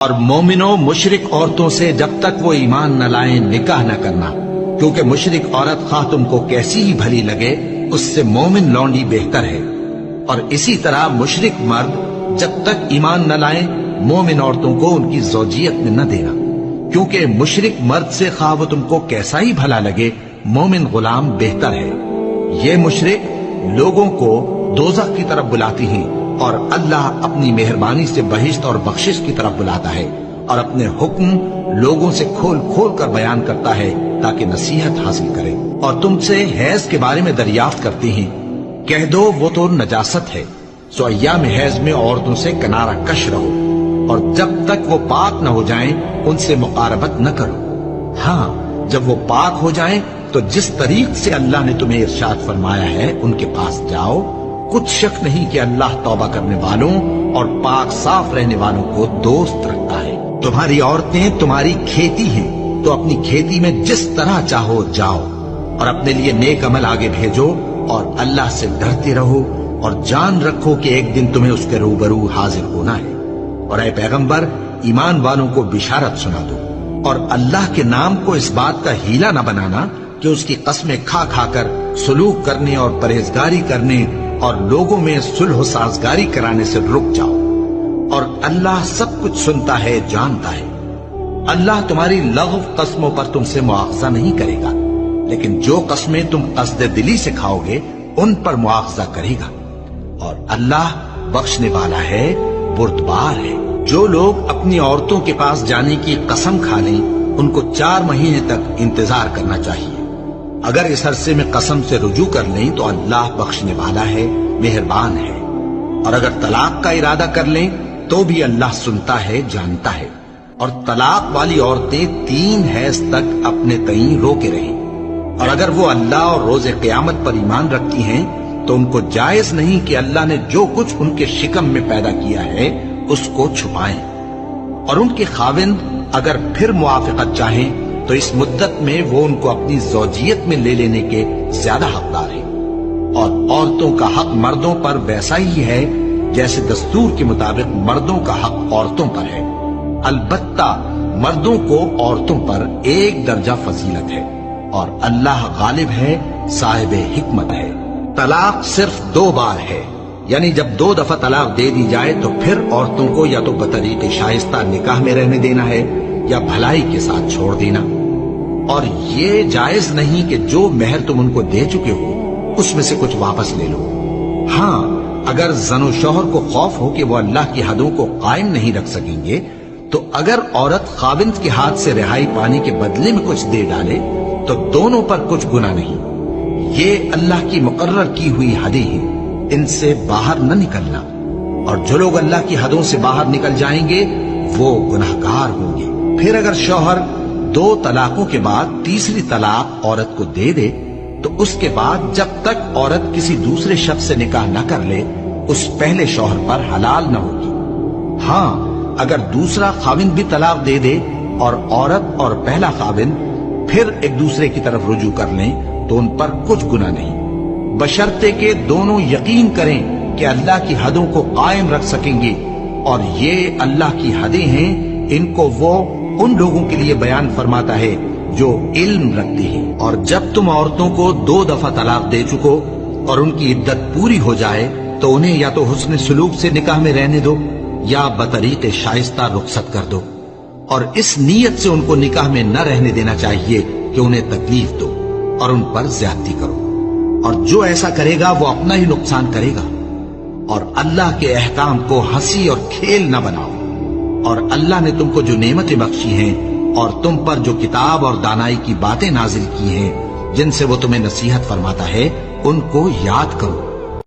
اور مومنوں مشرک عورتوں سے جب تک وہ ایمان نہ لائیں نکاح نہ کرنا، کیونکہ مشرک عورت خواہ تم کو کیسی ہی بھلی لگے اس سے مومن لونڈی بہتر ہے۔ اور اسی طرح مشرک مرد جب تک ایمان نہ لائیں مومن عورتوں کو ان کی زوجیت میں نہ دینا، کیونکہ مشرک مرد سے خواہ وہ تم کو کیسا ہی بھلا لگے مومن غلام بہتر ہے۔ یہ مشرک لوگوں کو دوزخ کی طرف بلاتی ہیں اور اللہ اپنی مہربانی سے بہشت اور بخشش کی طرف بلاتا ہے، اور اپنے حکم لوگوں سے کھول کھول کر بیان کرتا ہے تاکہ نصیحت حاصل کرے۔ اور تم سے حیض کے بارے میں دریافت کرتی ہیں، کہہ دو وہ تو نجاست ہے، سو ایام حیض میں عورتوں سے کنارہ کش رہو، اور جب تک وہ پاک نہ ہو جائیں ان سے مقاربت نہ کرو۔ ہاں جب وہ پاک ہو جائیں تو جس طریق سے اللہ نے تمہیں ارشاد فرمایا ہے ان کے پاس جاؤ، کچھ شک نہیں کہ اللہ توبہ کرنے والوں اور پاک صاف رہنے والوں کو دوست رکھتا ہے۔ تمہاری عورتیں تمہاری کھیتی ہیں، تو اپنی کھیتی میں جس طرح چاہو جاؤ، اور اپنے لیے نیک عمل آگے بھیجو، اور اللہ سے ڈرتے رہو، اور جان رکھو کہ ایک دن تمہیں اس کے روبرو حاضر ہونا ہے۔ اور اے پیغمبر ایمان والوں کو بشارت سنا دو، اور اللہ کے نام کو اس بات کا ہیلا نہ بنانا کہ اس کی قسمیں کھا کھا کر سلوک کرنے اور پرہیزگاری کرنے اور لوگوں میں صلح و سازگاری کرانے سے رک جاؤ، اور اللہ سب کچھ سنتا ہے جانتا ہے۔ اللہ تمہاری لغو قسموں پر تم سے مواخذہ نہیں کرے گا، لیکن جو قسمیں تم قصد دلی سے کھاؤ گے ان پر مواخذہ کرے گا، اور اللہ بخشنے والا ہے بردبار ہے۔ جو لوگ اپنی عورتوں کے پاس جانے کی قسم کھا لیں ان کو 4 مہینے تک انتظار کرنا چاہیے۔ اگر اس عرصے میں قسم سے رجوع کر لیں تو اللہ بخشنے والا ہے، مہربان ہے، اور اگر طلاق کا ارادہ کر لیں تو بھی اللہ سنتا ہے جانتا ہے۔ اور طلاق والی عورتیں 3 حیض تک اپنے تئیں روکے رہیں، اور اگر وہ اللہ اور روز قیامت پر ایمان رکھتی ہیں تو ان کو جائز نہیں کہ اللہ نے جو کچھ ان کے شکم میں پیدا کیا ہے اس کو چھپائیں۔ اور ان کے خاوند اگر پھر موافقت چاہیں تو اس مدت میں وہ ان کو اپنی زوجیت میں لے لینے کے زیادہ حقدار ہیں۔ اور عورتوں کا حق مردوں پر ویسا ہی ہے جیسے دستور کے مطابق مردوں کا حق عورتوں پر ہے، البتہ مردوں کو عورتوں پر 1 درجہ فضیلت ہے، اور اللہ غالب ہے، صاحب حکمت ہے۔ طلاق صرف 2 بار ہے، یعنی جب 2 دفعہ طلاق دے دی جائے تو پھر عورتوں کو یا تو بطریق شائستہ نکاح میں رہنے دینا ہے یا بھلائی کے ساتھ چھوڑ دینا۔ اور یہ جائز نہیں کہ جو مہر تم ان کو دے چکے ہو اس میں سے کچھ واپس لے لو۔ ہاں اگر زن و شوہر کو خوف ہو کہ وہ اللہ کی حدوں کو قائم نہیں رکھ سکیں گے تو اگر عورت خاوند کے ہاتھ سے رہائی پانے کے بدلے میں کچھ دے ڈالے تو دونوں پر کچھ گناہ نہیں۔ یہ اللہ کی مقرر کی ہوئی حدیں ہیں، ان سے باہر نہ نکلنا، اور جو لوگ اللہ کی حدوں سے باہر نکل جائیں گے وہ گناہگار ہوں گے۔ پھر اگر شوہر 2 طلاقوں کے بعد تیسری طلاق عورت کو دے دے تو اس کے بعد جب تک عورت کسی دوسرے شخص سے نکاح نہ کر لے اس پہلے شوہر پر حلال نہ ہوگی۔ ہاں اگر دوسرا خاوند بھی طلاق دے دے اور عورت اور پہلا خاوند پھر ایک دوسرے کی طرف رجوع کر لیں تو ان پر کچھ گناہ نہیں، بشرطے کہ دونوں یقین کریں کہ اللہ کی حدوں کو قائم رکھ سکیں گے، اور یہ اللہ کی حدیں ہیں، ان کو وہ ان لوگوں کے لیے بیان فرماتا ہے جو علم رکھتے ہیں۔ اور جب تم عورتوں کو 2 دفعہ طلاق دے چکو اور ان کی عدت پوری ہو جائے تو انہیں یا تو حسن سلوک سے نکاح میں رہنے دو یا بطریق شائستہ رخصت کر دو، اور اس نیت سے ان کو نکاح میں نہ رہنے دینا چاہیے کہ انہیں تکلیف دو اور ان پر زیادتی کرو، اور جو ایسا کرے گا وہ اپنا ہی نقصان کرے گا۔ اور اللہ کے احکام کو ہنسی اور کھیل نہ بناؤ، اور اللہ نے تم کو جو نعمتیں بخشی ہیں اور تم پر جو کتاب اور دانائی کی باتیں نازل کی ہیں جن سے وہ تمہیں نصیحت فرماتا ہے ان کو یاد کرو،